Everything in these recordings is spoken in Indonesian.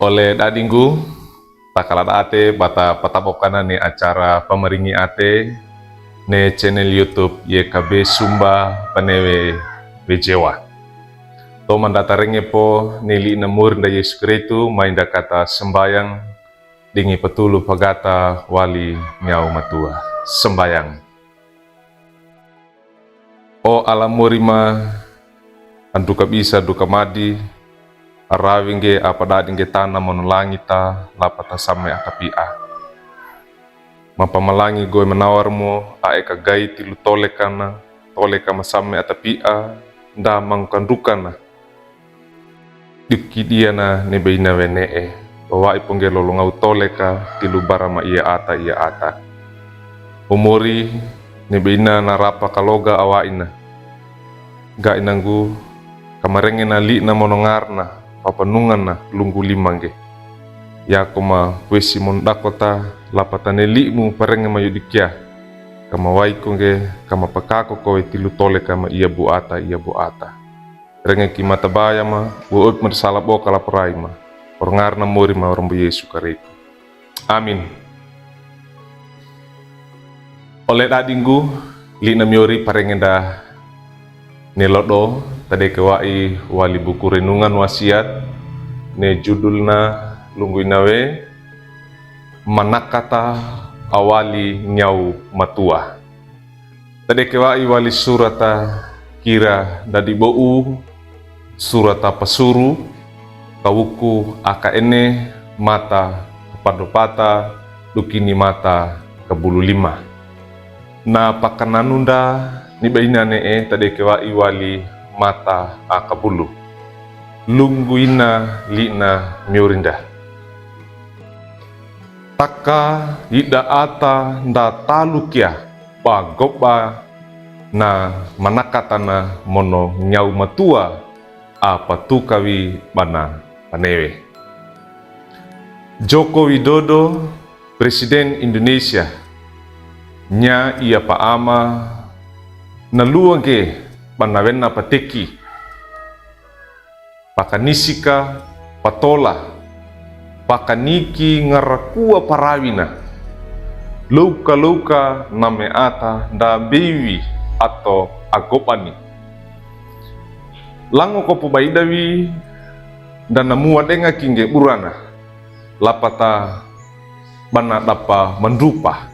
Oleh dadinggu, takalat ate bata patapokana ni acara pemeringi ate ne channel YouTube YKB Sumba Panewe Bejewa. To mandatarenge po nili namur da Yesus Kristu mainda kata sembayang dingi petulu pagata wali nyau matua sembayang. O alamurima anduka bisa duka madi arawinge apa dadinge tanah monolangita lapata samai akapia. Mapamalangi goe menawarmu aeka gai tilu tole kama samai atapia nda mangkandukana. Dikidiana nebeina wenee bawa ipungge lolongau toleka tilu barama ia ata. Umuri nebeina narapa kaloga awaina. Ga inanggu kamarengena li na monongarna papanungana lunggu limangge. Ya koma wesi mondakota lapatane limu parenge mayudikia. Kama waikungge kama pakako kowe tilu tole kama ia bu ata. Renge ki mata baya ma buot mersalabo kala perai ma. Orngarna muri ma orang Yesu Kristu. Amin. Oleh dadinggu li na miori parengenda nelodo tade kewai wali buku renungan wasiat ne judulna lungguinawe manakata awali nyau matua. Tade kewai wali surata kira dadi bou surata pasuru kawuku aka mata kepadopata dukini mata kebulu lima. Na pakananunda ni baina nee tade kewai wali mata akabulu lungguina lina miurinda taka ida ata nda talukia bagoba na manakatana mono nyau matua apa tukawi bana panewe. Joko Widodo Presiden Indonesia nya ia paama naluange panawena pateki pakanisika patola pakaniki ngarakua parawina lauka name ata nda bewi atau agopani lango ko pubaidawi dan namua denga kinge burana lapata bana dapa mendupa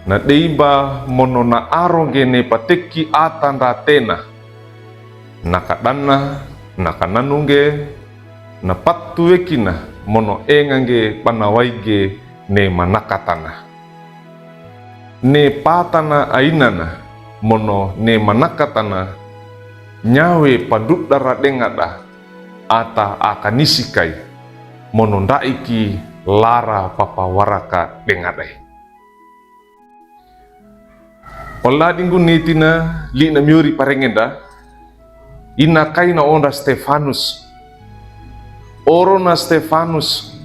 na deiba mono na arongene pateki atan ratena nakadana nakananunge na patuekina mono engange panawaige ne manakatana ne patana ainana mono ne manakatana nyawe padut dara dengada ata akanisikai mono ndaiki lara papawaraka dengadai. Ola dinggu nitina li na miuri parengenda ina kaina onda Stefanus orona Stefanus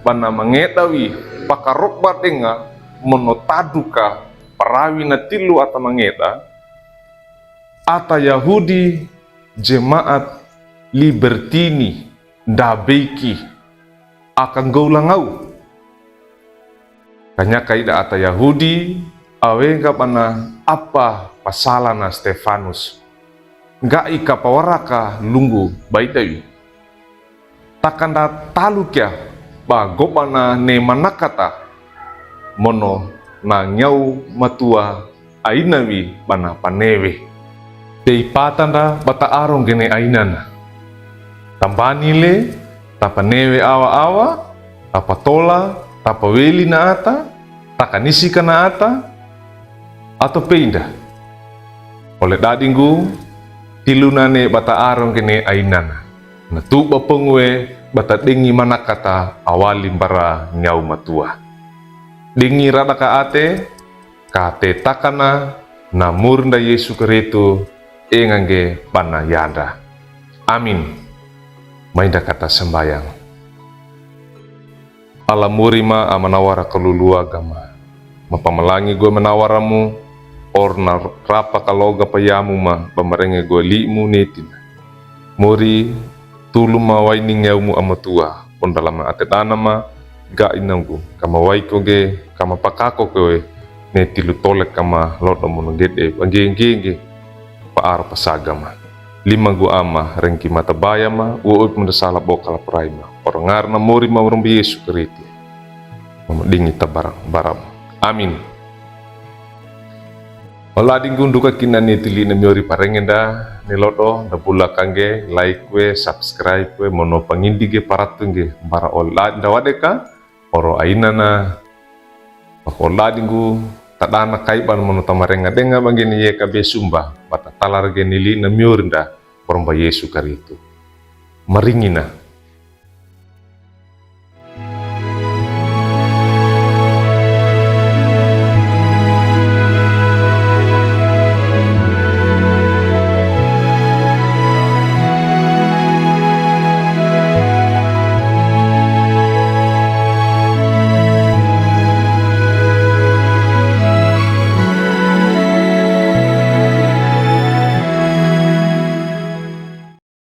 bana mangetawi pakarokba denga monotaduka parawina tilu ata mangeta ata Yahudi jemaat Libertini ndabeki akan gaulangau kanya kaida ata Yahudi awenga bana apa pasalana Stefanus nggak ika pawaraka lunggu baitawi takanda talukia bagobana ne manakata mono na nyau matua ainawi bana panewe dei patanda bata arong gene ainana tambanile tapanewe awa tapatola tapaweli na ata takanisika na ata atau peinda oleh dadinggu tilunane bata arong kene ainana natuba pengwe bata dengi manakata awalim bara nyau matua dengi rada ka ate takana namurnda Yesu Kristu engange bana yanda. Amin. Mainda kata sembayang alamurima amanawara kelulua gama mapamalangi gue menawaramu orna rapa kaloga payamu ma bamarenge gue limu netina muri Tulu mawai ningaumu amatua pon dalam atetana ma ga inangku kama wai koge kama pakako koe ne tilu tolek kama lodo monogede bangge paar pasagama lima gu ama rengki mata bayama uut mendasala bokala praima orangar na mori ma orang Yesu Kristo dingi tabarang baram amin. Olading gunduka kina ni tili na miori parengenda ni lodo na bula kange like we subscribe we mono pangindige paratunge bara olad dawadeka oro aina na olading gu tadana kaiban mono tamarenga denga bangeni ye kabe sumba bata talar genili na miorinda poromba Yesu Kristo maringina